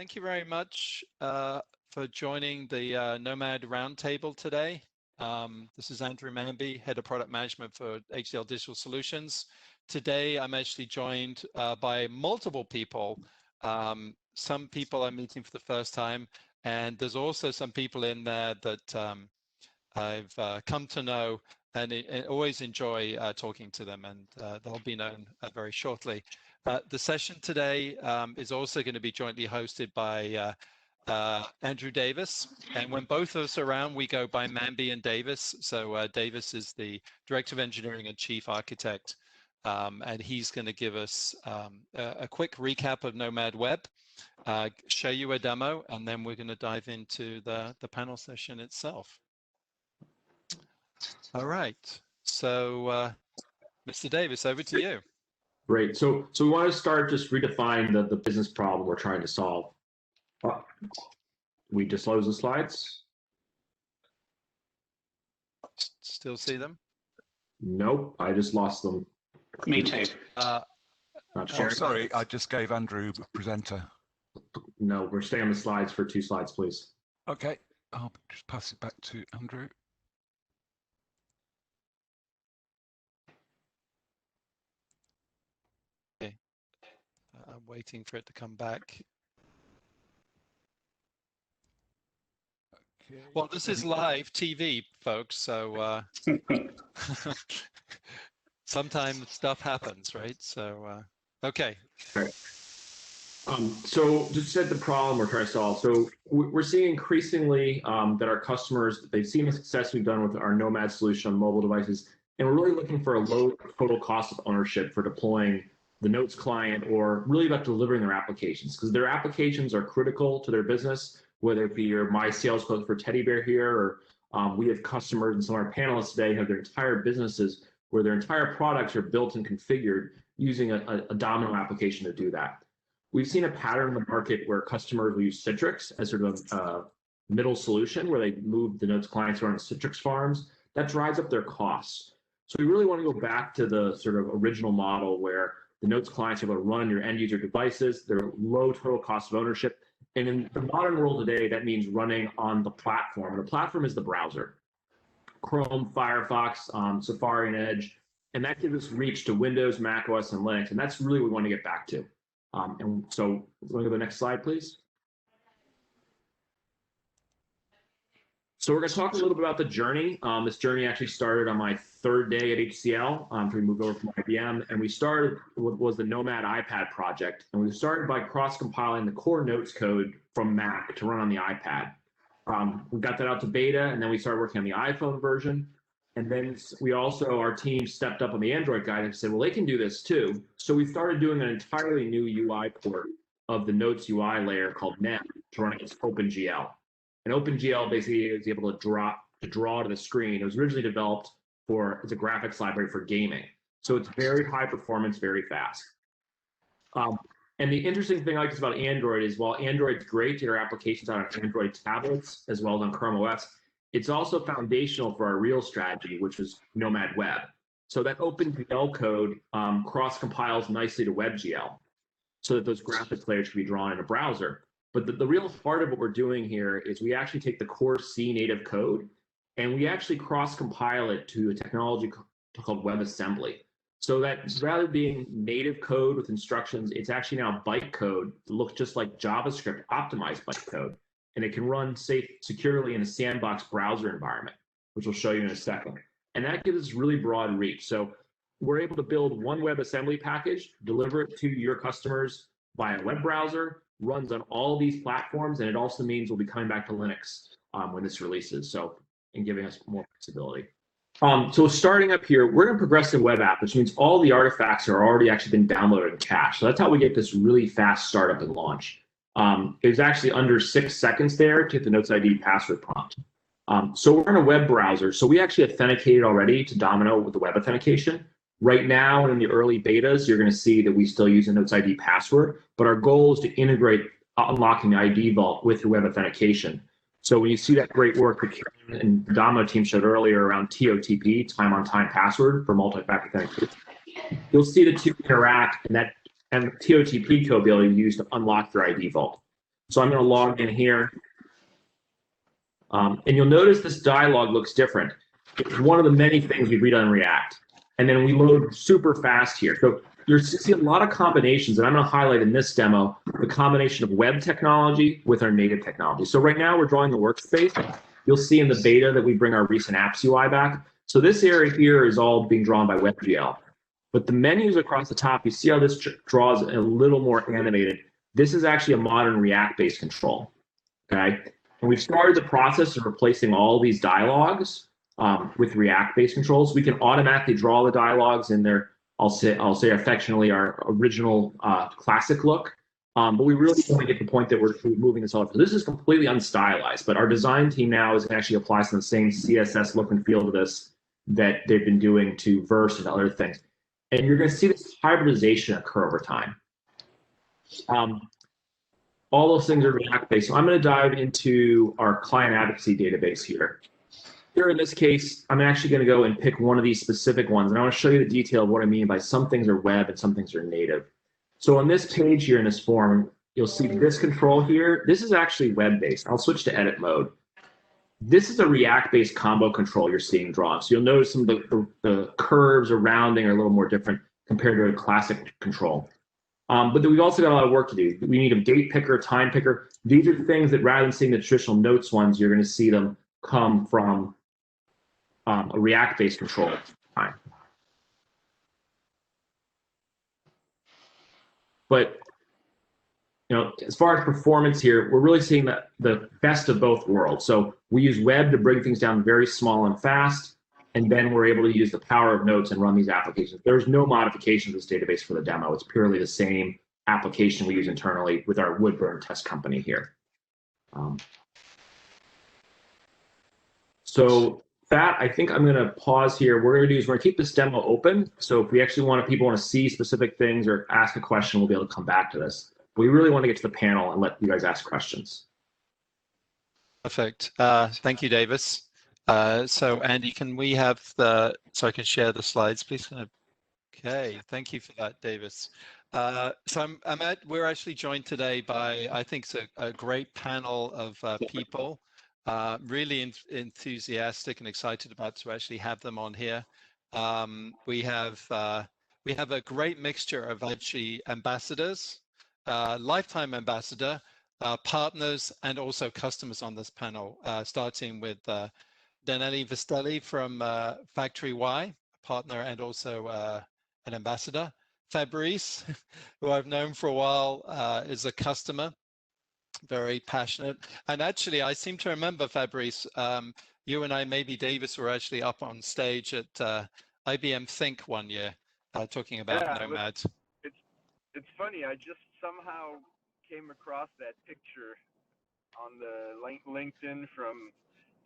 thank you very much for joining the Nomad Roundtable today. This is Andrew Manby, Head of Product Management for HCL Digital Solutions. Today, I'm actually joined by multiple people. Some people I'm meeting for the first time, and there's also some people in there that I've come to know and always enjoy talking to them, and they'll be known very shortly. The session today is also going to be jointly hosted by Andrew Davis, and when both of us are around, we go by Manby and Davis. So Davis is the Director of Engineering and Chief Architect, and he's going to give us a quick recap of Nomad Web, show you a demo, and then we're going to dive into the panel session itself. All right, so Mr. Davis, over to you. Great. So we want to start just redefine the business problem we're trying to solve. We disclose the slides? Still see them? Nope, I just lost them. Me too. Not sure. Oh, sorry, I just gave Andrew the presenter. No, we're staying on the slides for 2 slides, please. Okay, I'll just pass it back to Andrew. Okay, I'm waiting for it to come back. Okay. Well, this is live TV, folks, so sometimes stuff happens, right? So, okay. All right. So just set the problem we're trying to solve. So we're seeing increasingly that our customers, they've seen the success we've done with our Nomad solution on mobile devices, and we're really looking for a low total cost of ownership for deploying the Notes client, or really about delivering their applications, because their applications are critical to their business, whether it be your My Sales Close for Teddy Bear here, or we have customers, and some of our panelists today have their entire businesses where their entire products are built and configured using a Domino application to do that. We've seen a pattern in the market where customers will use Citrix as sort of a middle solution, where they move the Notes clients around Citrix farms. That drives up their costs. So we really want to go back to the sort of original model where the Notes clients are able to run on your end user devices. They're low total cost of ownership. And in the modern world today, that means running on the platform. And the platform is the browser. Chrome, Firefox, Safari, and Edge. And that gives us reach to Windows, Mac OS, and Linux. And that's really what we want to get back to. And so we'll go to the next slide, please. So we're going to talk a little bit about the journey. This journey actually started on my 3rd day at HCL after we moved over from IBM. And we started what was the Nomad iPad project. And we started by cross-compiling the core Notes code from Mac to run on the iPad. We got that out to beta, and then we started working on the iPhone version. And then we also, our team stepped up on the Android guide and said, well, they can do this too. So we started doing an entirely new UI port of the Notes UI layer called NEM to run against OpenGL. And OpenGL basically is able to draw to the screen. It was originally developed as a graphics library for gaming. So it's very high performance, very fast. And the interesting thing I like about Android is while Android's great to your applications on Android tablets as well as on Chrome OS, it's also foundational for our real strategy, which is Nomad Web. So that OpenGL code cross-compiles nicely to WebGL so that those graphics layers can be drawn in a browser. But the real heart of what we're doing here is we actually take the core C native code and we actually cross-compile it to a technology called WebAssembly. So that rather than being native code with instructions, it's actually now bytecode that looks just like JavaScript optimized bytecode. And it can run safe, securely in a sandbox browser environment, which we'll show you in a second. And that gives us really broad reach. So we're able to build one WebAssembly package, deliver it to your customers via a web browser, runs on all these platforms, and it also means we'll be coming back to Linux when this releases, and giving us more flexibility. So starting up here, we're in progressive web app, which means all the artifacts are already actually been downloaded and cached. So that's how we get this really fast startup and launch. It was actually under 6 seconds there to hit the Notes ID password prompt. So we're in a web browser. So we actually authenticated already to Domino with the web authentication. Right now, in the early betas, you're going to see that we still use a Notes ID password, but our goal is to integrate unlocking the ID vault with your web authentication. So when you see that great work that Karen and the Domino team showed earlier around TOTP, time on time password for multi-factor authentication, you'll see the two interact, and that TOTP code will be able to use to unlock your ID vault. So I'm going to log in here. And you'll notice this dialog looks different. It's one of the many things we read on React. And then we load super fast here. So you're seeing a lot of combinations, and I'm going to highlight in this demo the combination of web technology with our native technology. So right now we're drawing the workspace. You'll see in the beta that we bring our recent apps UI back. So this area here is all being drawn by WebGL. But the menus across the top, you see how this draws a little more animated. This is actually a modern React-based control, okay? And we've started the process of replacing all these dialogues with React-based controls. We can automatically draw the dialogues in their, I'll say affectionately, our original classic look. But we really want to get to the point that we're moving this all. So this is completely unstylized, but our design team now is actually apply some of the same CSS look and feel to this that they've been doing to Verse and other things. And you're going to see this hybridization occur over time. All those things are React-based. So I'm going to dive into our client advocacy database here. Here in this case, I'm actually going to go and pick one of these specific ones. And I want to show you the detail of what I mean by some things are web and some things are native. So on this page here in this form, you'll see this control here. This is actually web-based. I'll switch to edit mode. This is a React-based combo control you're seeing drawn. So you'll notice some of the curves or rounding are a little more different compared to a classic control. But then we've also got a lot of work to do. We need a date picker, time picker. These are things that rather than seeing the traditional notes ones, you're going to see them come from a React-based control. Time. But as far as performance here, we're really seeing the best of both worlds. So we use web to bring things down very small and fast, and then we're able to use the power of notes and run these applications. There's no modification to this database for the demo. It's purely the same application we use internally with our Woodburn test company here. So that, I think I'm going to pause here. We're going to keep this demo open. So if we actually people want to see specific things or ask a question, we'll be able to come back to this. We really want to get to the panel and let you guys ask questions. Perfect. Thank you, Davis. So Andy, can we have so I can share the slides, please? Okay, thank you for that, Davis. So we're actually joined today by, I think it's a great panel of people, really enthusiastic and excited about to actually have them on here. We have a great mixture of actually ambassadors, lifetime ambassador, partners, and also customers on this panel, starting with Danelli Vistelli from Factory Y, a partner and also an ambassador. Fabrice, who I've known for a while, is a customer, very passionate. And actually, I seem to remember, Fabrice, you and I, maybe Davis, were actually up on stage at IBM Think one year, talking about Nomad. It's funny, I just somehow came across that picture on the LinkedIn from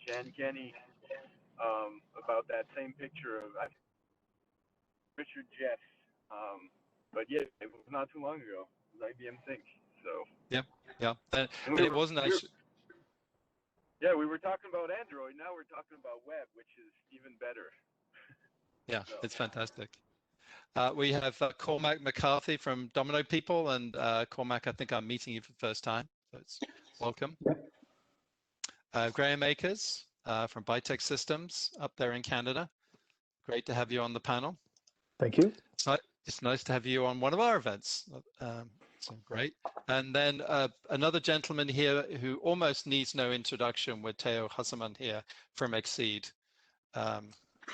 Jan Kenny about that same picture of Richard Jeffs. But yeah, it was not too long ago. It was IBM Think. So. Yeah. But it wasn't actually. Yeah, we were talking about Android. Now we're talking about web, which is even better. Yeah, so. It's fantastic. We have Cormac McCarthy from Domino People, and Cormac, I think I'm meeting you for the first time, so it's welcome. Graham Akers from Bitech Systems up there in Canada. Great to have you on the panel. Thank you. It's nice to have you on one of our events. So great. And then another gentleman here who almost needs no introduction with Theo Hasseman here from Exceed. Hey,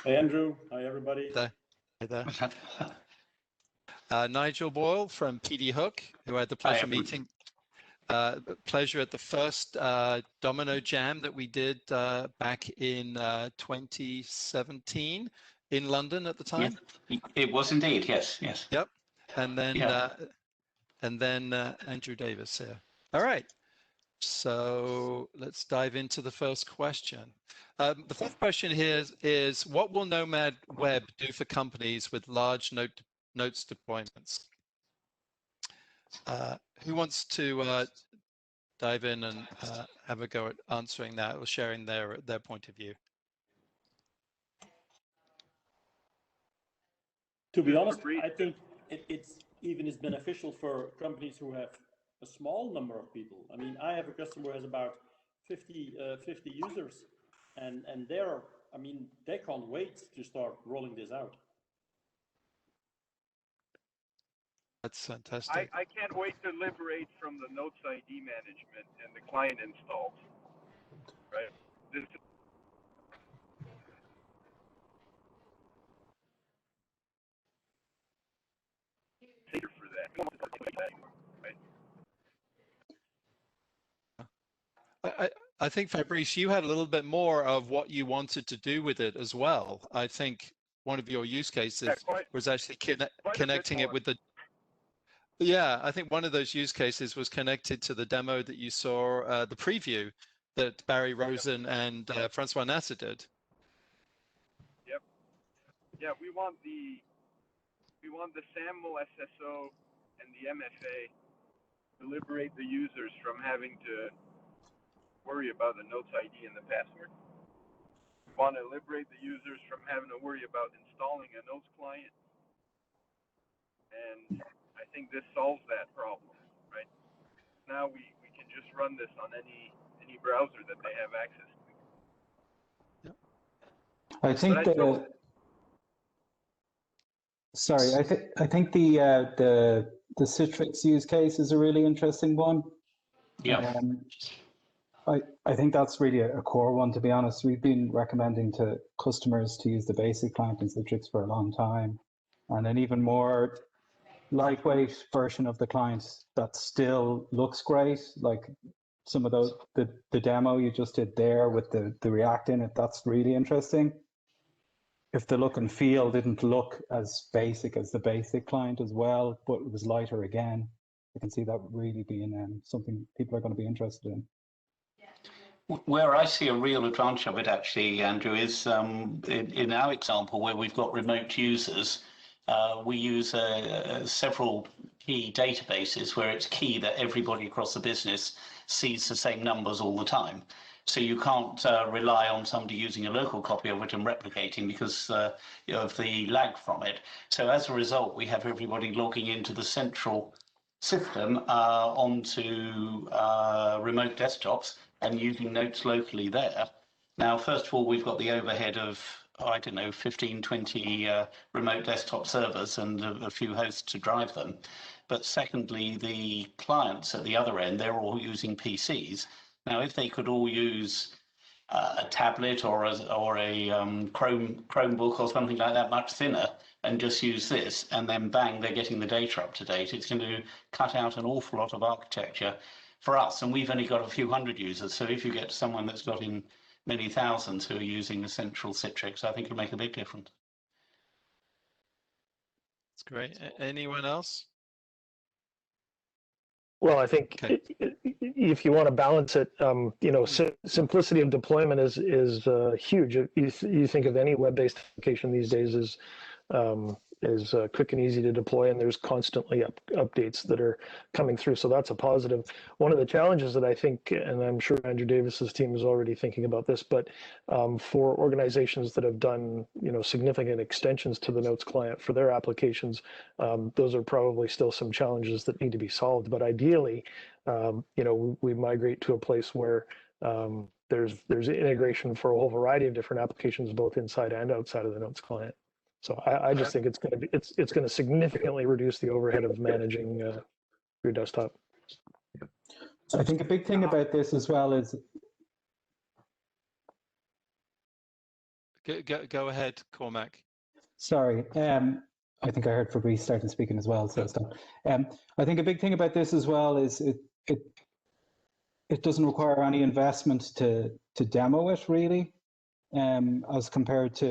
Andrew. Hi, everybody. Hi there. Nigel Boyle from PD Hook, who I had the pleasure meeting. Pleasure at the first Domino Jam that we did back in 2017 in London at the time. Yes, it was indeed. Yes. Yep. And then Andrew Davis here. All right. So let's dive into the first question. The first question here is what will Nomad Web do for companies with large notes deployments? Who wants to dive in and have a go at answering that or sharing their point of view? To be honest, I think it's even is beneficial for companies who have a small number of people. I mean, I have a customer who has about 50 users, and they're, I mean, they can't wait to start rolling this out. That's fantastic. I can't wait to liberate from the Notes ID management and the client installs. Right. This for that. We don't want to talk about that anymore, right? I think, Fabrice, you had a little bit more of what you wanted to do with it as well. I think one of your use cases was actually connecting it with the. Yeah, I think one of those use cases was connected to the demo that you saw, the preview that Barry Rosen and Francois Nasser did. Yep. Yeah, we want the SAML SSO and the MFA to liberate the users from having to worry about the Notes ID and the password. We want to liberate the users from having to worry about installing a Notes client. And I think this solves that problem, right? Now we can just run this on any browser that they have access to. Yep. I think I think the Citrix use case is a really interesting one. Yeah. I think that's really a core one, to be honest. We've been recommending to customers to use the basic client in Citrix for a long time, and an even more lightweight version of the client that still looks great, like some of those, the demo you just did there with the React in it, that's really interesting. If the look and feel didn't look as basic as the basic client as well, but it was lighter again, I can see that really being something people are going to be interested in. Where I see a real advantage of it, actually, Andrew, is in our example where we've got remote users, we use several key databases where it's key that everybody across the business sees the same numbers all the time. So you can't rely on somebody using a local copy of it and replicating because of the lag from it. So as a result, we have everybody logging into the central system onto remote desktops and using Notes locally there. Now, first of all, we've got the overhead of, I don't know, 15, 20 remote desktop servers and a few hosts to drive them. But secondly, the clients at the other end, they're all using PCs. Now, if they could all use a tablet or a Chromebook or something like that, much thinner, and just use this, and then bang, they're getting the data up to date, it's going to cut out an awful lot of architecture for us. And we've only got a few hundred users. So if you get someone that's got in many thousands who are using the central Citrix, I think it'll make a big difference. That's great. Anyone else? Well, I think if you want to balance it, simplicity of deployment is huge. You think of any web-based application these days as quick and easy to deploy, and there's constantly updates that are coming through. So that's a positive. One of the challenges that I think, and I'm sure Andrew Davis's team is already thinking about this, but for organizations that have done significant extensions to the Notes client for their applications, those are probably still some challenges that need to be solved. But ideally, we migrate to a place where there's integration for a whole variety of different applications, both inside and outside of the Notes client. So I just think it's going to significantly reduce the overhead of managing your desktop. I think a big thing about this as well is. Go ahead, Cormac. Sorry, I think I heard Fabrice starting speaking as well. So I think a big thing about this as well is it doesn't require any investment to demo it really. As compared to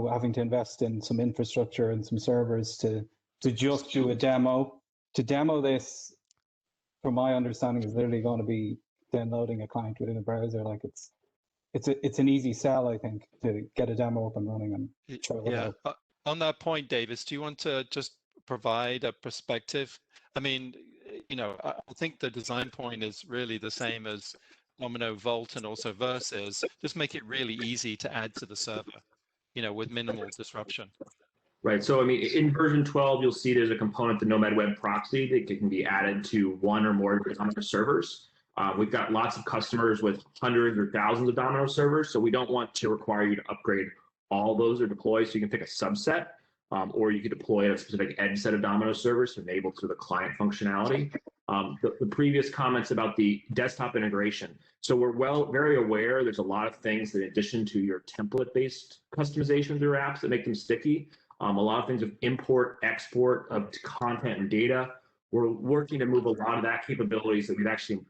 having to invest in some infrastructure and some servers to just do a demo. To demo this, from my understanding, is literally going to be downloading a client within a browser. Like it's an easy sell, I think, to get a demo up and running and try it out. On that point, Davis, do you want to just provide a perspective? I mean, I think the design point is really the same as Domino Vault and also Vercys. Just make it really easy to add to the server, with minimal disruption. Right. So, I mean, in version 12, you'll see there's a component, the Nomad Web Proxy, that can be added to one or more Domino servers. We've got lots of customers with hundreds or thousands of Domino servers, so we don't want to require you to upgrade all those or deploy. So you can pick a subset, or you could deploy a specific edge set of Domino servers to enable to the client functionality. The previous comments about the desktop integration. So we're very aware there's a lot of things that in addition to your template-based customizations of your apps that make them sticky, a lot of things of import, export of content and data. We're working to move a lot of that capabilities that we've actually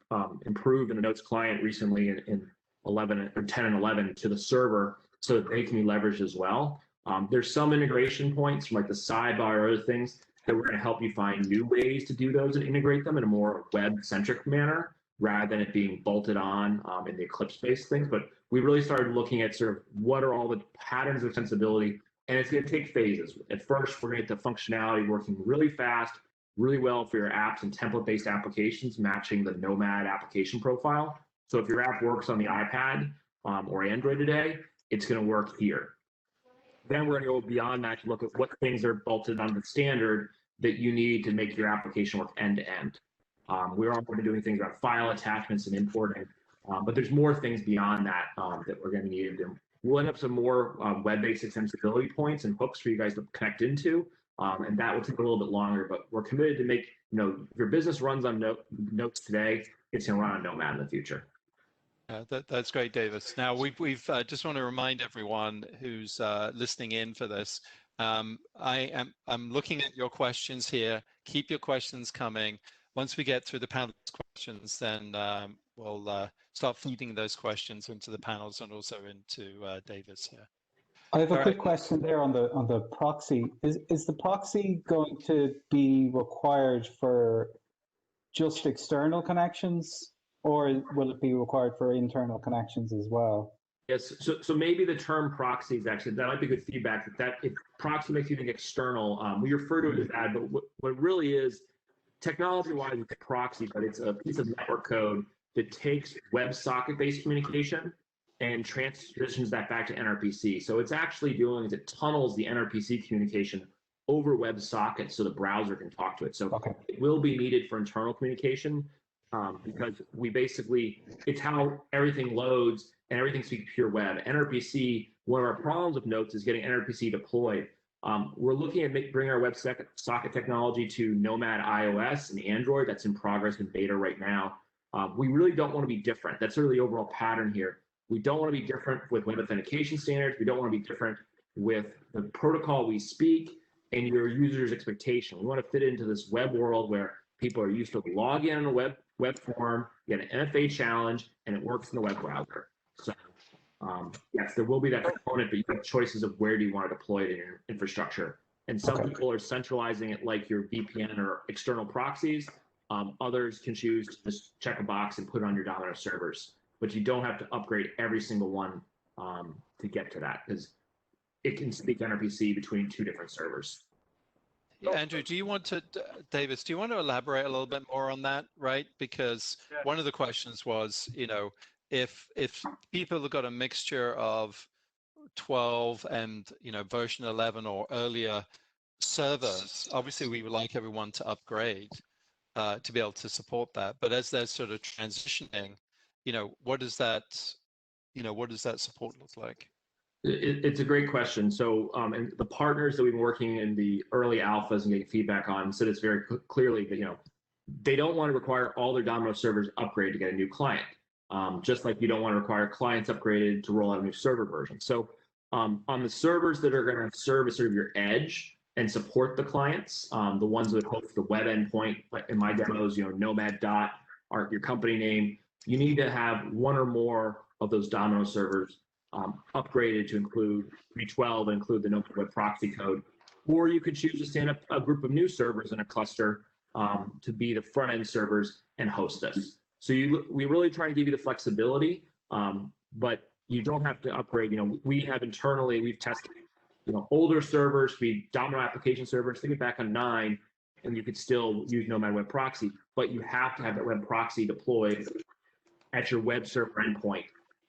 improved in the Notes client recently in 11 or 10 and 11 to the server so that they can be leveraged as well. There's some integration points from like the sidebar or other things that we're going to help you find new ways to do those and integrate them in a more web-centric manner rather than it being bolted on in the Eclipse-based things. But we really started looking at sort of what are all the patterns of extensibility. And it's going to take phases. At first, we're going to get the functionality working really fast, really well for your apps and template-based applications, matching the Nomad application profile. So if your app works on the iPad or Android today, it's going to work here. Then we're going to go beyond that to look at what things are bolted onto the standard that you need to make your application work end-to-end. We're already doing things about file attachments and importing, but there's more things beyond that that we're going to need to do. We'll end up some more web-based extensibility points and hooks for you guys to connect into, and that will take a little bit longer. But we're committed to make, if your business runs on Notes today, it's going to run on Nomad in the future. That's great, Davis. Now we've just want to remind everyone who's listening in for this. I'm looking at your questions here. Keep your questions coming. Once we get through the panel questions, then we'll start feeding those questions into the panels and also into Davis here. I have a quick question there on the proxy. Is the proxy going to be required for just external connections, or will it be required for internal connections as well? Yes, so maybe the term proxy is actually, that might be good feedback. That if proxy makes you think external, we refer to it as that, but what it really is, technology-wise, it's a proxy, but it's a piece of network code that takes WebSocket-based communication and transitions that back to NRPC. So it's actually doing is it tunnels the NRPC communication over WebSocket so the browser can talk to it. So it will be needed for internal communication because we basically, it's how everything loads and everything speaks pure web. NRPC, one of our problems with Notes is getting NRPC deployed. We're looking at bring our WebSocket technology to Nomad iOS and Android. That's in progress in beta right now. We really don't want to be different. That's sort of the overall pattern here. We don't want to be different with web authentication standards. We don't want to be different with the protocol we speak and your user's expectation. We want to fit into this web world where people are used to log in a web form, get an MFA challenge, and it works in the web browser. So yes, there will be that component, but you have choices of where do you want to deploy it in your infrastructure. And some people are centralizing it like your VPN or external proxies. Others can choose to just check a box and put it on your Domino servers. But you don't have to upgrade every single one to get to that because it can speak NRPC between two different servers. Yeah, Andrew, do you want to, Davis, do you want to elaborate a little bit more on that, right? Because one of the questions was, if people have got a mixture of 12 and, version 11 or earlier servers, obviously we would like everyone to upgrade to be able to support that. But as they're sort of transitioning, what does that support look like? It's a great question. So, and the partners that we've been working in the early alphas and getting feedback on said it's very clearly that, they don't want to require all their Domino servers upgraded to get a new client. Just like you don't want to require clients upgraded to roll out a new server version. So, on the servers that are going to serve as sort of your edge and support the clients, the ones that host the web endpoint, like in my demos, Nomad your company name, you need to have one or more of those Domino servers upgraded to include V12 and include the Nomad Web Proxy code. Or you could choose to stand up a group of new servers in a cluster to be the front end servers and host this. So we really try to give you the flexibility, but you don't have to upgrade. We have internally, we've tested, older servers, be Domino application servers, think it back on 9, and you could still use Nomad Web Proxy, but you have to have that web proxy deployed at your web server endpoint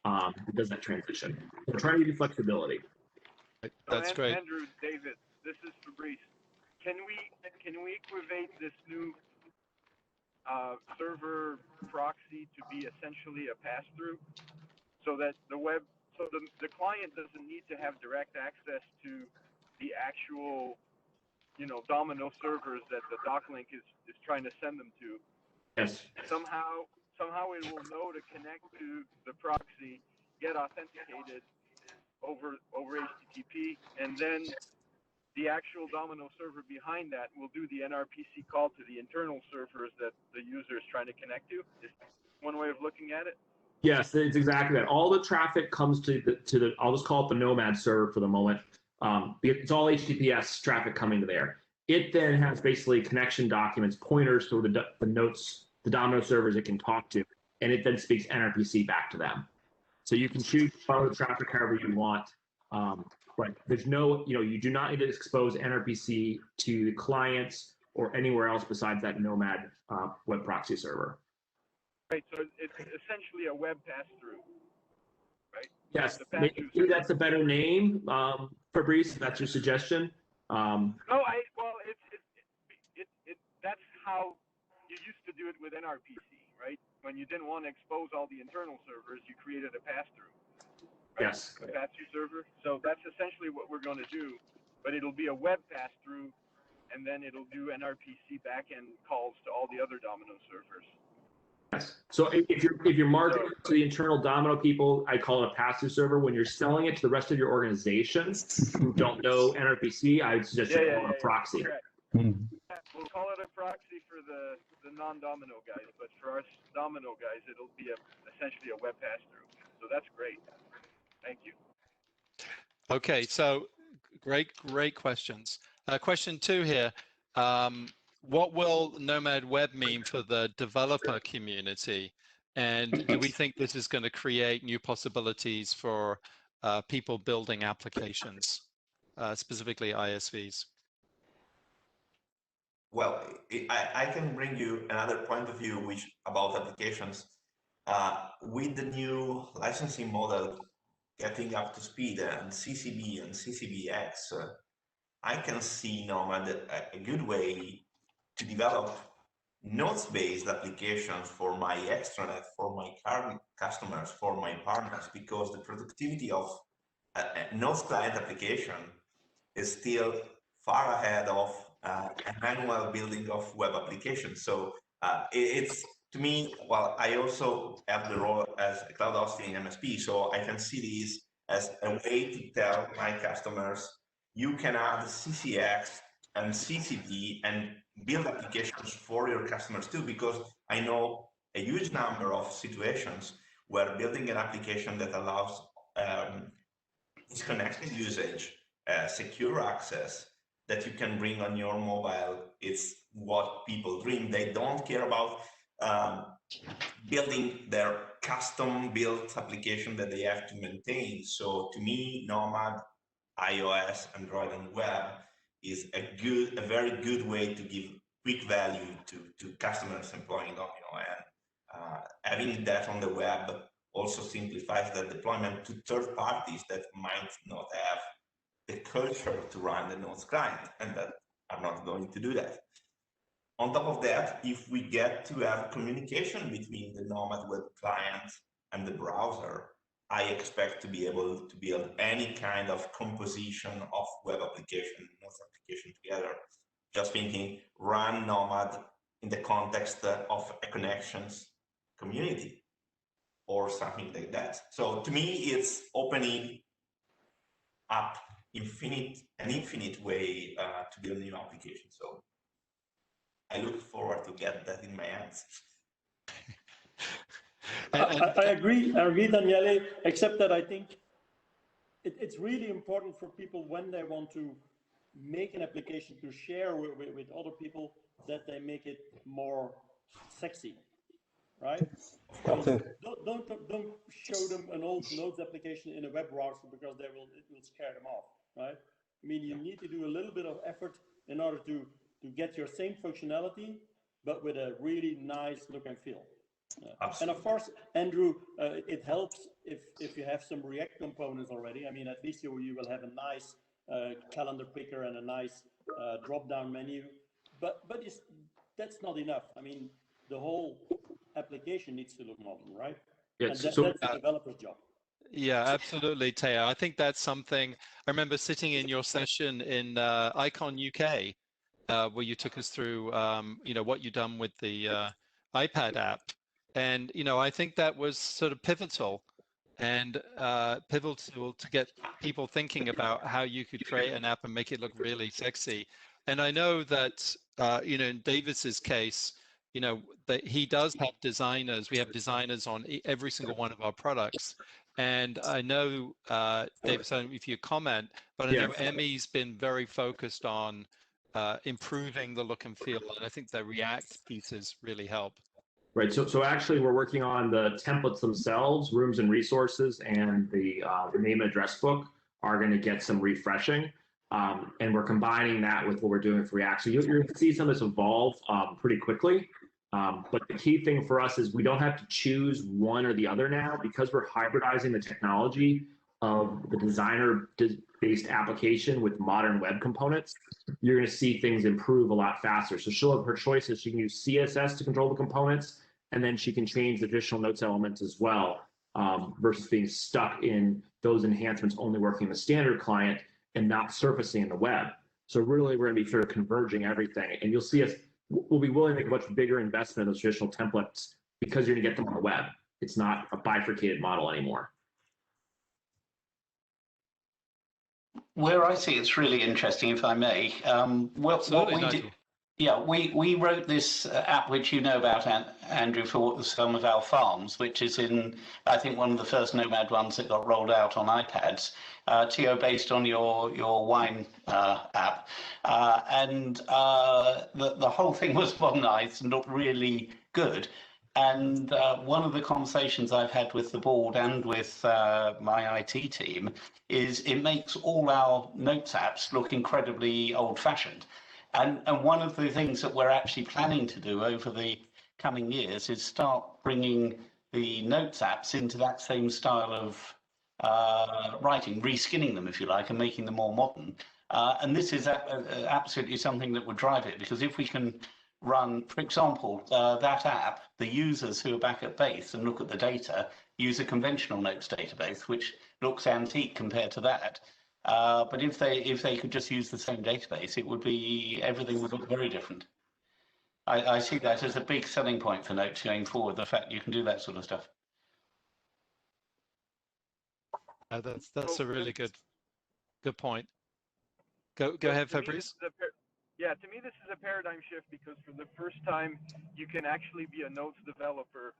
that does that transition. We're trying to give you flexibility. That's great. Andrew, David, this is server proxy to be essentially a pass-through, so that the client doesn't need to have direct access to the actual, Domino servers that the docklink is trying to send them to. Yes. Somehow it will know to connect to the proxy, get authenticated over HTTP, and then the actual Domino server behind that will do the NRPC call to the internal servers that the user is trying to connect to. Is one way of looking at it. Yes, it's exactly that. All the traffic comes to the I'll just call it the Nomad server for the moment. It's all HTTPS traffic coming to there. It then has basically connection documents, pointers to the notes, the Domino servers it can talk to, and it then speaks NRPC back to them. So you can choose to follow the traffic however you want. But there's no, you do not need to expose NRPC to the clients or anywhere else besides that Nomad web proxy server. Right, so it's essentially a web pass-through, right? Yes, The maybe pass-through that's a better name, Fabrice. If that's your suggestion. That's how you used to do it with NRPC, right? When you didn't want to expose all the internal servers, you created a pass-through. Right? Yes. A pass-through server. So that's essentially what we're going to do, but it'll be a web pass-through, and then it'll do NRPC backend calls to all the other Domino servers. Yes. So if you're marketing to the internal Domino people, I call it a pass-through server. When you're selling it to the rest of your organization who don't know NRPC, I would suggest you call it a proxy. We'll call it a proxy for the non-Domino guys, but for us Domino guys, it'll be essentially a web pass-through. So that's great. Thank you. Okay, so great questions. Question 2 here. What will Nomad Web mean for the developer community? And do we think this is going to create new possibilities for people building applications, specifically ISVs? Well, I can bring you another point of view about applications. With the new licensing model getting up to speed and CCB and CCBX, I can see Nomad a good way to develop nodes-based applications for my extranet, for my current customers, for my partners, because the productivity of a nodes client application is still far ahead of a manual building of web applications. So it's, to me, well, I also have the role as a cloud hosting MSP, so I can see this as a way to tell my customers, you can add CCX and CCP and build applications for your customers too, because I know a huge number of situations where building an application that allows disconnected usage, secure access that you can bring on your mobile, it's what people dream. They don't care about building their custom built application that they have to maintain. So to me, Nomad, iOS, Android, and web is a very good way to give quick value to customers employing Domino, and having that on the web also simplifies the deployment to third parties that might not have the culture to run the Nodes client and that are not going to do that. On top of that, if we get to have communication between the Nomad web client and the browser, I expect to be able to build any kind of composition of web application, Nodes application together. Just thinking, run Nomad in the context of a connections community or something like that. So to me, it's opening up an infinite way to build new applications. So I look forward to get that in my hands. I agree, Daniele, except that I think it's really important for people when they want to make an application to share with other people that they make it more sexy, right? That's it. Don't show them an old Nodes application in a web browser because it will scare them off, right? I mean, you need to do a little bit of effort in order to get your same functionality, but with a really nice look and feel. And of course, Andrew, it helps if you have some React components already. I mean, at least you will have a nice calendar picker and a nice drop-down menu. But that's not enough. I mean, the whole application needs to look modern, right? Yeah, And so that's the developer's job. Yeah, absolutely, Taya. I think that's something. I remember sitting in your session in Icon UK, where you took us through, what you've done with the iPad app, and I think that was sort of pivotal and pivotal to get people thinking about how you could create an app and make it look really sexy. And I know that in Davis's case, that he does have designers. We have designers on every single one of our products. And I know, Davis, I don't know if you comment, but I know Emmy's been very focused on improving the look and feel. And I think the React pieces really help. Right. So actually, we're working on the templates themselves, rooms and resources, and the name and address book are going to get some refreshing. And we're combining that with what we're doing with React. So you're going to see some of this evolve pretty quickly. But the key thing for us is we don't have to choose one or the other now, because we're hybridizing the technology of the designer-based application with modern web components. You're going to see things improve a lot faster. So she'll have her choices. She can use CSS to control the components, and then she can change the additional notes elements as well, versus being stuck in those enhancements only working in the standard client and not surfacing in the web. So really, we're going to be sort of converging everything, and you'll see us. We'll be willing to make a much bigger investment in those traditional templates because you're going to get them on the web. It's not a bifurcated model anymore. Where I see it's really interesting, if I may, what we did. Yeah, we wrote this app, which you know about, Andrew, for some of our farms, which is in, I think, one of the first Nomad ones that got rolled out on iPads, Theo, based on your wine app. And the whole thing was modernized and looked really good. And one of the conversations I've had with the board and with my IT team is it makes all our notes apps look incredibly old-fashioned. And one of the things that we're actually planning to do over the coming years is start bringing the notes apps into that same style of writing, reskinning them, if you like, and making them more modern. And this is absolutely something that would drive it, because if we can run, for example, that app, the users who are back at base and look at the data use a conventional notes database, which looks antique compared to that. But if they could just use the same database, it would be, everything would look very different. I see that as a big selling point for Notes going forward, the fact you can do that sort of stuff. That's a really good point. Go ahead, Fabrice. Yeah, to me this is a paradigm shift, because for the first time you can actually be a Notes developer,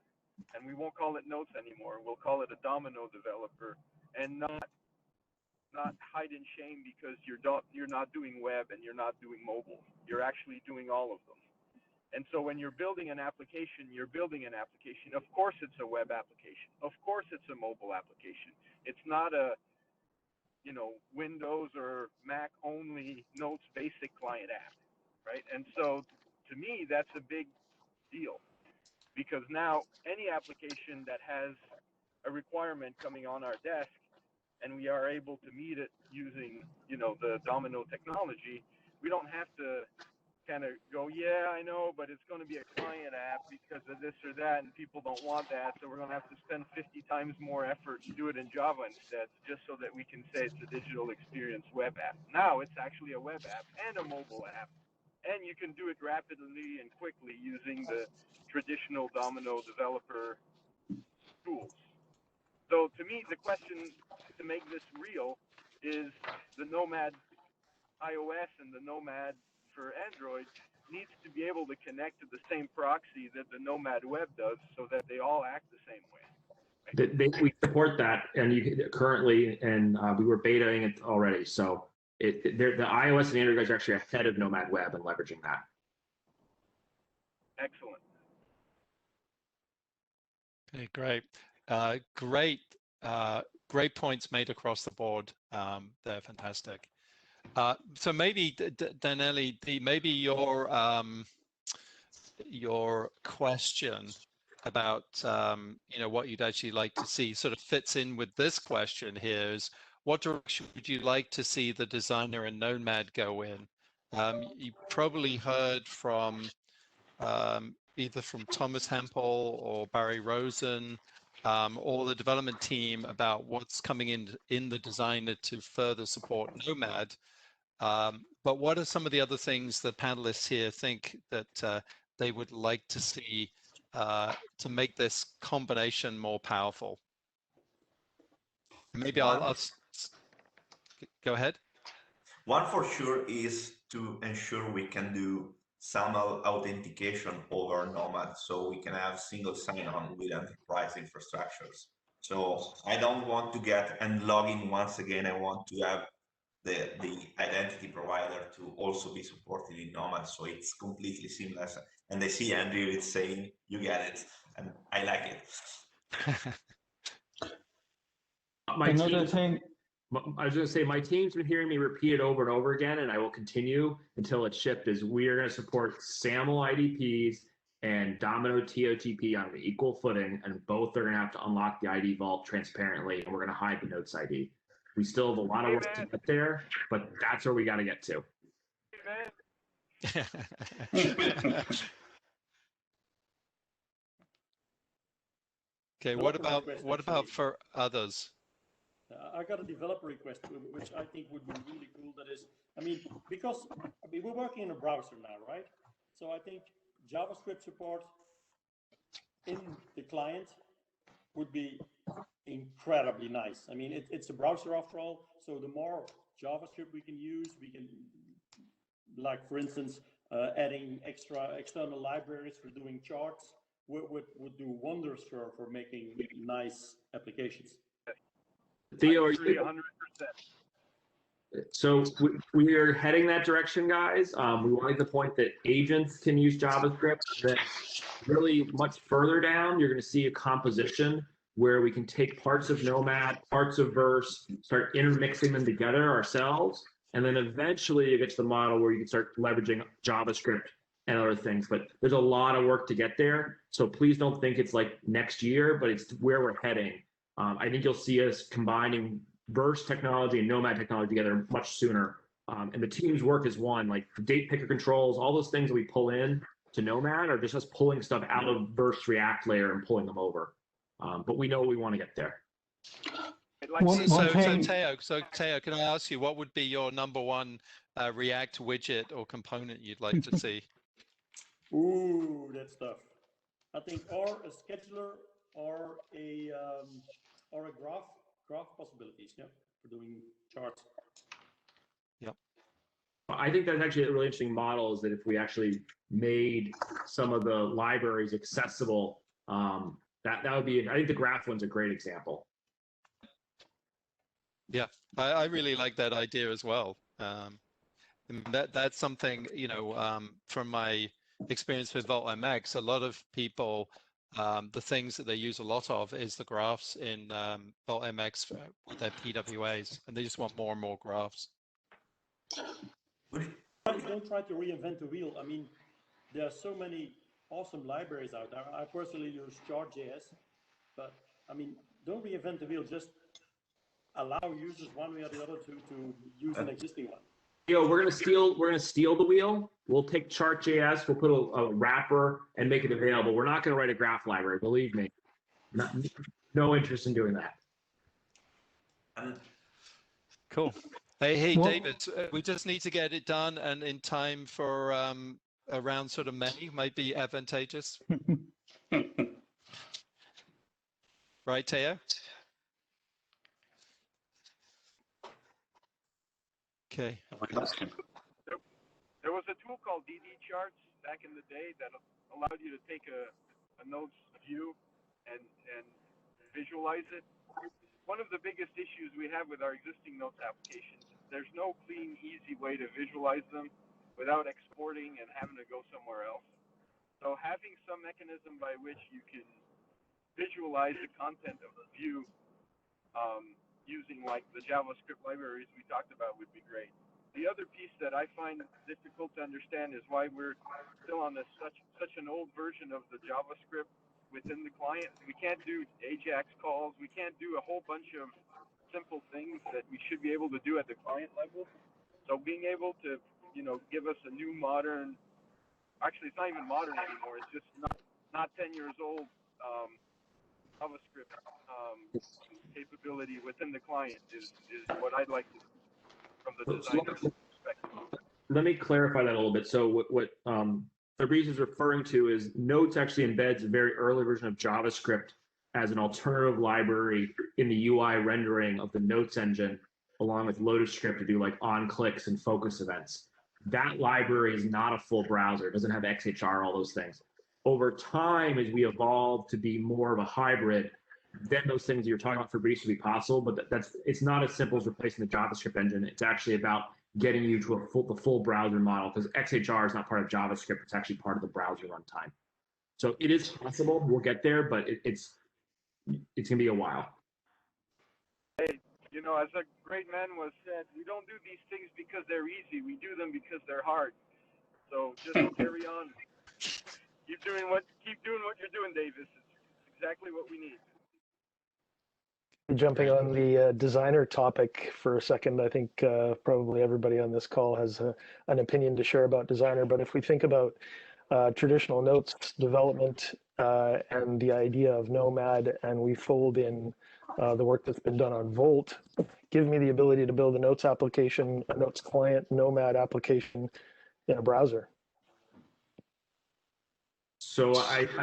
and we won't call it Notes anymore. We'll call it a Domino developer, and not hide in shame because you're not doing web and you're not doing mobile. You're actually doing all of them. And so when you're building an application, you're building an application. Of course it's a web application. Of course it's a mobile application. It's not a Windows or Mac only Notes basic client app, right? And so to me that's a big deal, because now any application that has a requirement coming on our desk and we are able to meet it using, the Domino technology, we don't have to kind of go, yeah, I know, but it's going to be a client app because of this or that, and people don't want that, so we're going to have to spend 50 times more effort to do it in Java instead, just so that we can say it's a digital experience web app. Now it's actually a web app and a mobile app, and you can do it rapidly and quickly using the traditional Domino developer tools. So to me, the question to make this real is the Nomad iOS and the Nomad for Android needs to be able to connect to the same proxy that the Nomad web does, so that they all act the same way. We support that, and currently, and we were betaing it already. So the iOS and Android guys are actually ahead of Nomad Web and leveraging that. Excellent. Okay, great. Great points made across the board. They're fantastic. So maybe Danelli, maybe your question about what you'd actually like to see sort of fits in with this question here: is what direction would you like to see the designer and Nomad go in? You probably heard from either from Thomas Hempel or Barry Rosen, or the development team about what's coming in the designer to further support Nomad. But what are some of the other things the panelists here think that they would like to see to make this combination more powerful? Maybe I'll go ahead. One for sure is to ensure we can do SAML authentication over Nomad, so we can have single sign-on with enterprise infrastructures. So I don't want to get and log in once again. I want to have the identity provider to also be supported in Nomad, so it's completely seamless. And I see Andrew is saying, you get it, and I like it. Another thing. I was going to say, my team's been hearing me repeat it over and over again, and I will continue until it's shipped, is we are going to support SAML IDPs and Domino TOTP on an equal footing, and both are going to have to unlock the ID vault transparently, and we're going to hide the Notes ID. We still have a lot of work to get there, but that's where we got to get to. Okay, what about for others? I got a developer request, which I think would be really cool. That is, because we're working in a browser now, right? So I think JavaScript support in the client would be incredibly nice. It's a browser after all, so the more JavaScript we can use, we can, like for instance, adding external libraries for doing charts would do wonders for making nice applications. Theo, I agree 100%. So we are heading that direction, guys. We want to make the point that agents can use JavaScript. That really much further down, you're going to see a composition where we can take parts of Nomad, parts of Verse, start intermixing them together ourselves, and then eventually you get to the model where you can start leveraging JavaScript and other things. But there's a lot of work to get there. So please don't think it's like next year, but it's where we're heading. I think you'll see us combining Verse technology and Nomad technology together much sooner. And the team's work is one, like date picker controls, all those things that we pull in to Nomad are just us pulling stuff out of Verse React layer and pulling them over. But we know we want to get there. So Theo, can I ask you, what would be your number one React widget or component you'd like to see? Ooh, that's tough. I think or a scheduler or a graph possibilities, yeah, for doing charts. Yep. I think that's actually a really interesting model, is that if we actually made some of the libraries accessible, that would be, I think the graph one's a great example. Yeah, I really like that idea as well. That's something, from my experience with VaultMX, a lot of people, the things that they use a lot of is the graphs in VaultMX with their PWAs, and they just want more and more graphs. Don't try to reinvent the wheel. There are so many awesome libraries out there. I personally use Chart.js, but don't reinvent the wheel. Just allow users one way or the other to use an existing one. We're gonna steal the wheel. We'll take Chart.js, we'll put a wrapper and make it available. We're not gonna write a graph library, believe me. No interest in doing that. Cool. Hey, David, we just need to get it done and in time for around sort of May might be advantageous. Right, Theo? Okay. There was a tool called DD Charts back in the day that allowed you to take a notes view and visualize it. One of the biggest issues we have with our existing notes applications is there's no clean, easy way to visualize them without exporting and having to go somewhere else. So having some mechanism by which you can visualize the content of the view using like the JavaScript libraries we talked about would be great. The other piece that I find difficult to understand is why we're still on this such an old version of the JavaScript within the client. We can't do AJAX calls. We can't do a whole bunch of simple things that we should be able to do at the client level. So being able to, give us a new modern actually it's not even modern anymore. It's just not 10 years old. JavaScript capability within the client is what I'd like to see from the designer's perspective. Let me clarify that a little bit. So what Fabrice is referring to is Notes actually embeds a very early version of JavaScript as an alternative library in the UI rendering of the Notes engine, along with LotusScript to do like on clicks and focus events. That library is not a full browser. It doesn't have XHR, all those things. Over time, as we evolve to be more of a hybrid, then those things you're talking about, Fabrice, will be possible. But it's not as simple as replacing the JavaScript engine. It's actually about getting you to the full browser model, because XHR is not part of JavaScript. It's actually part of the browser runtime. So it is possible. We'll get there, but it's gonna be a while. Hey, you know, as a great man was said, we don't do these things because they're easy. We do them because they're hard. So just carry on. Keep doing what you're doing, Davis. It's exactly what we need. Jumping on the designer topic for a second, I think probably everybody on this call has an opinion to share about designer. But if we think about traditional Notes development and the idea of Nomad, and we fold in the work that's been done on Volt, give me the ability to build a Notes application, a Notes client, Nomad application in a browser. So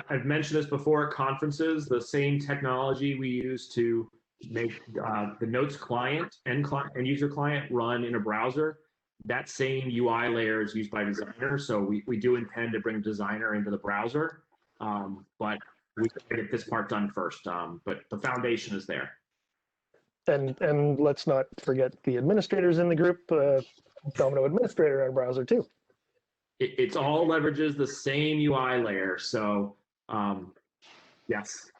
I've mentioned this before at conferences. The same technology we use to make the Notes client and user client run in a browser, that same UI layer is used by Designer. So we do intend to bring Designer into the browser, but we can get this part done first. But the foundation is there. And let's not forget the administrators in the group, Domino administrator on browser too. It's all leverages the same UI layer. So yes.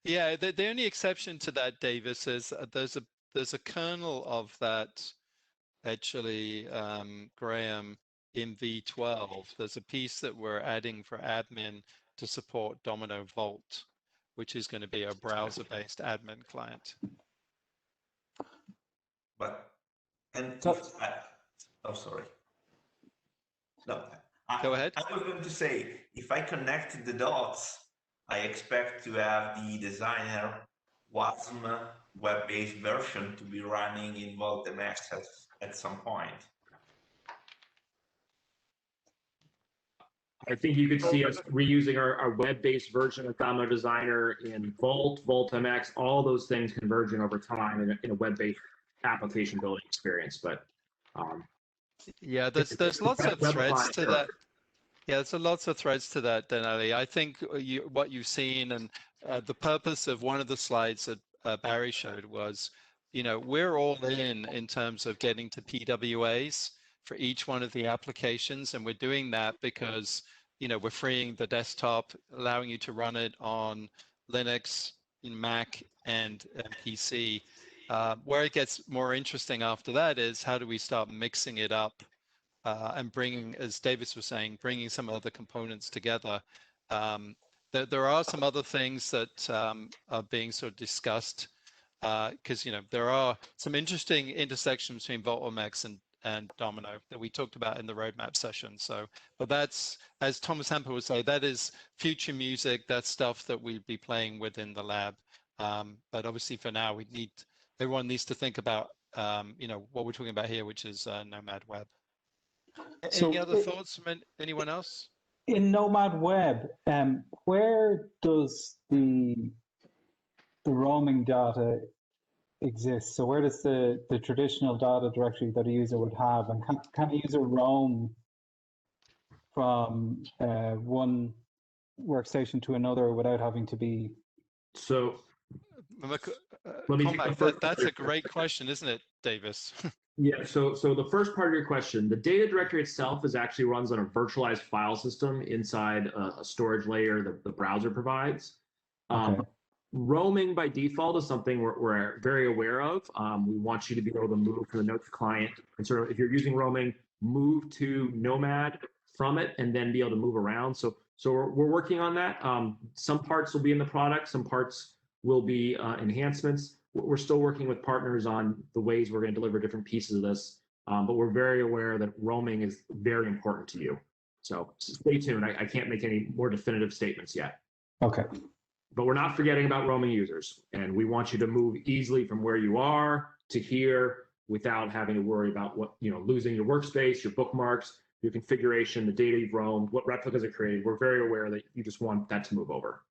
Yeah, the only exception to that, Davis, is there's a kernel of that actually, Graham, in V12. There's a piece that we're adding for admin to support Domino Vault, which is going to be a browser-based admin client. But oh, sorry. No, Go ahead. I was going to say, if I connect the dots, I expect to have the Designer WASM web-based version to be running in VoltMX at some point. I think you could see us reusing our web-based version of Domino Designer in Volt, VoltMX, all those things converging over time in a web-based application building experience. But yeah, there's lots of threads to that. Yeah, there's lots of threads to that, Denali. I think what you've seen, and the purpose of one of the slides that Barry showed was, you know, we're all in terms of getting to PWAs for each one of the applications, and we're doing that because, you know, we're freeing the desktop, allowing you to run it on Linux, Mac, and PC. Where it gets more interesting after that is how do we start mixing it up and bringing, as Davis was saying, bringing some other components together. There are some other things that are being sort of discussed because, you know, there are some interesting intersections between VoltMX and Domino that we talked about in the roadmap session. So, but that's, as Thomas Hamper would say, that is future music. That's stuff that we'd be playing with in the lab. But obviously for now, everyone needs to think about, you know, what we're talking about here, which is Nomad Web. Any other thoughts from anyone else? In Nomad Web, where does the roaming data exist? So where does the traditional data directory that a user would have, and can a user roam from one workstation to another without having to be? So let me that's a great question, isn't it, Davis? Yeah, so the first part of your question, the data directory itself actually runs on a virtualized file system inside a storage layer that the browser provides. Okay. Roaming by default is something we're very aware of. We want you to be able to move from the Notes client, and sort of, if you're using roaming, move to Nomad from it and then be able to move around. So we're working on that. Some parts will be in the product, some parts will be enhancements. We're still working with partners on the ways we're going to deliver different pieces of this, but we're very aware that roaming is very important to you. So stay tuned. I can't make any more definitive statements yet. Okay. But we're not forgetting about roaming users, and we want you to move easily from where you are to here without having to worry about losing your workspace, your bookmarks, your configuration, the data you've roamed, what replicas are created. We're very aware that you just want that to move over.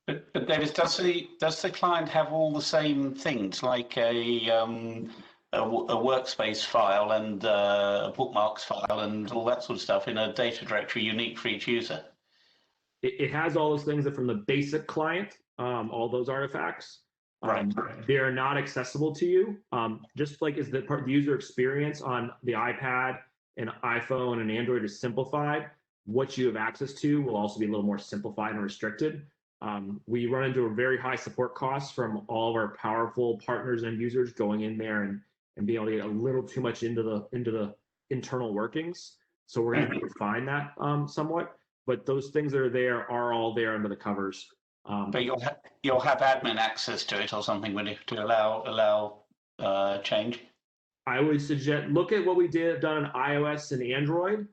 But Davis, does the client have all the same things like a workspace file and a bookmarks file and all that sort of stuff in a data directory unique for each user? It has all those things that from the basic client, all those artifacts. Right. They're not accessible to you. Just like is the user experience on the iPad and iPhone and Android is simplified, what you have access to will also be a little more simplified and restricted. We run into a very high support costs from all of our powerful partners and users going in there and being able to get a little too much into the internal workings. So we're going to refine that somewhat. But those things that are there are all there under the covers. But you'll have admin access to it or something, will you, to allow change? I would suggest look at what we done on iOS and Android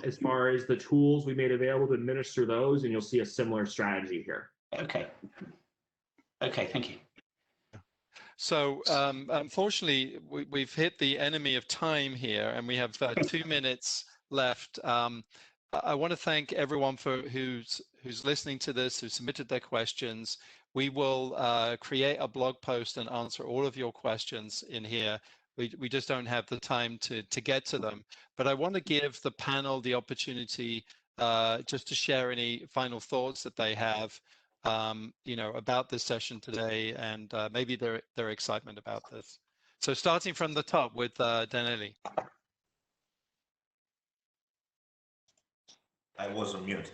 as far as the tools we made available to administer those, and you'll see a similar strategy here. Okay. Okay, thank you. So unfortunately, we've hit the enemy of time here, and we have 2 minutes left. I want to thank everyone who's listening to this, who submitted their questions. We will create a blog post and answer all of your questions in here. We just don't have the time to get to them. But I want to give the panel the opportunity just to share any final thoughts that they have, about this session today, and maybe their excitement about this. So starting from the top with Danelli. I was on mute.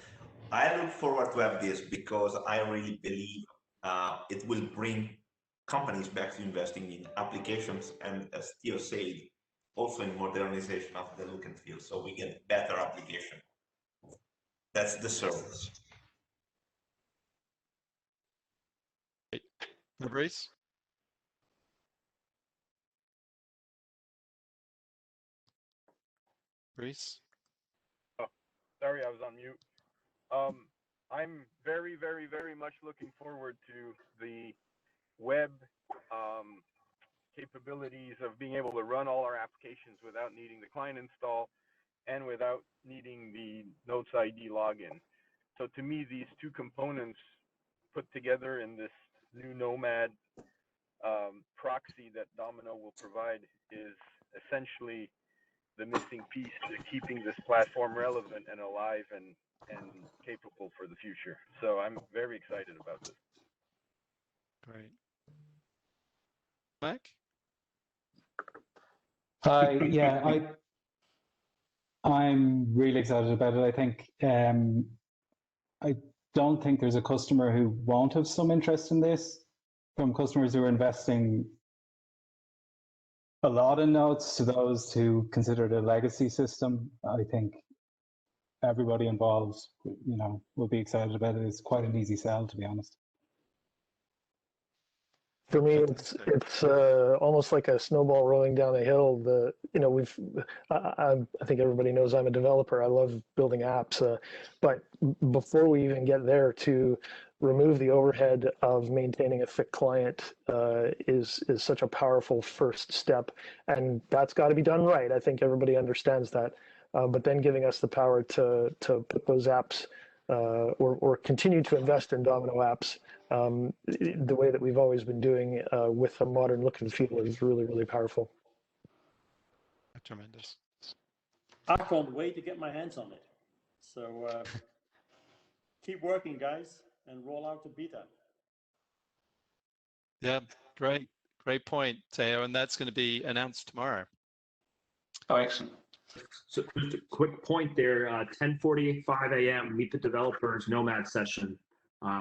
I look forward to have this because I really believe it will bring companies back to investing in applications and, as Theo said, also in modernization of the look and feel, so we get better application. That's the service. Fabrice? Fabrice? Sorry, I was on mute. I'm very, very, very much looking forward to the web capabilities of being able to run all our applications without needing the client install and without needing the Notes ID login. So to me, these two components put together in this new Nomad proxy that Domino will provide is essentially the missing piece to keeping this platform relevant and alive and capable for the future. So I'm very excited about this. Great. Mac? Yeah, I'm really excited about it. I think I don't think there's a customer who won't have some interest in this. From customers who are investing a lot in Notes to those who consider it a legacy system, I think everybody involved, will be excited about it. It's quite an easy sell, to be honest. For me, it's almost like a snowball rolling down a hill. I think everybody knows I'm a developer. I love building apps, but before we even get there, to remove the overhead of maintaining a thick client is such a powerful first step, and that's got to be done right. I think everybody understands that, but then giving us the power to put those apps or continue to invest in Domino apps the way that we've always been doing with a modern look and feel is really, really powerful. Tremendous. I can't wait to get my hands on it. So keep working, guys, and roll out the beta. Yeah, great point, Theo, and that's going to be announced tomorrow. Oh, excellent. So just a quick point there, 10:45 a.m., Meet the Developers Nomad session.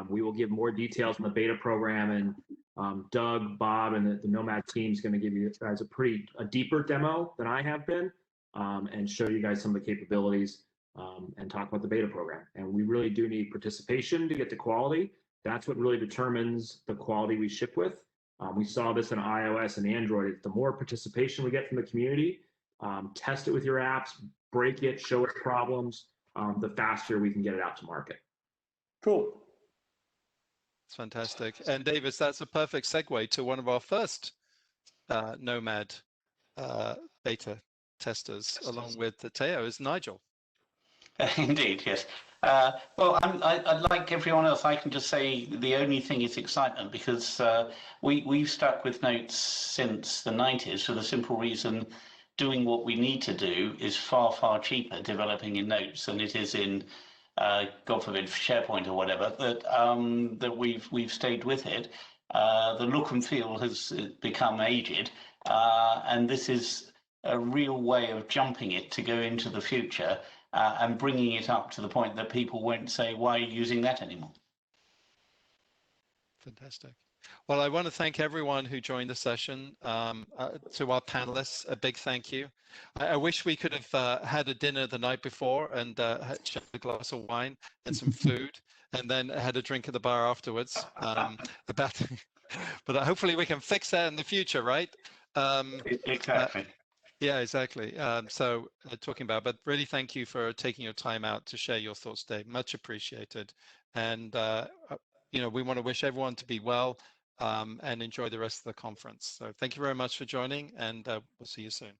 We will give more details on the beta program, and Doug, Bob, and the Nomad team is going to give you guys a deeper demo than I have been, and show you guys some of the capabilities and talk about the beta program. And we really do need participation to get to quality. That's what really determines the quality we ship with. We saw this in iOS and Android. The more participation we get from the community, test it with your apps, break it, show us problems, the faster we can get it out to market. Cool. It's fantastic. And Davis, that's a perfect segue to one of our first Nomad beta testers, along with Theo, is Nigel. Indeed, yes. Well, I'd like everyone else, I can just say the only thing is excitement, because we've stuck with Notes since the 90s for the simple reason doing what we need to do is far, far cheaper developing in Notes than it is in, God forbid, SharePoint or whatever, that we've stayed with it. The look and feel has become aged, and this is a real way of jumping it to go into the future. And bringing it up to the point that people won't say, why are you using that anymore? Fantastic. Well, I want to thank everyone who joined the session. To our panelists, a big thank you. I wish we could have had a dinner the night before and had a glass of wine and some food, and then had a drink at the bar afterwards. But hopefully we can fix that in the future, right? Exactly. Yeah, exactly. So talking about, but really thank you for taking your time out to share your thoughts today. Much appreciated. And, we want to wish everyone to be well and enjoy the rest of the conference. So thank you very much for joining, and we'll see you soon.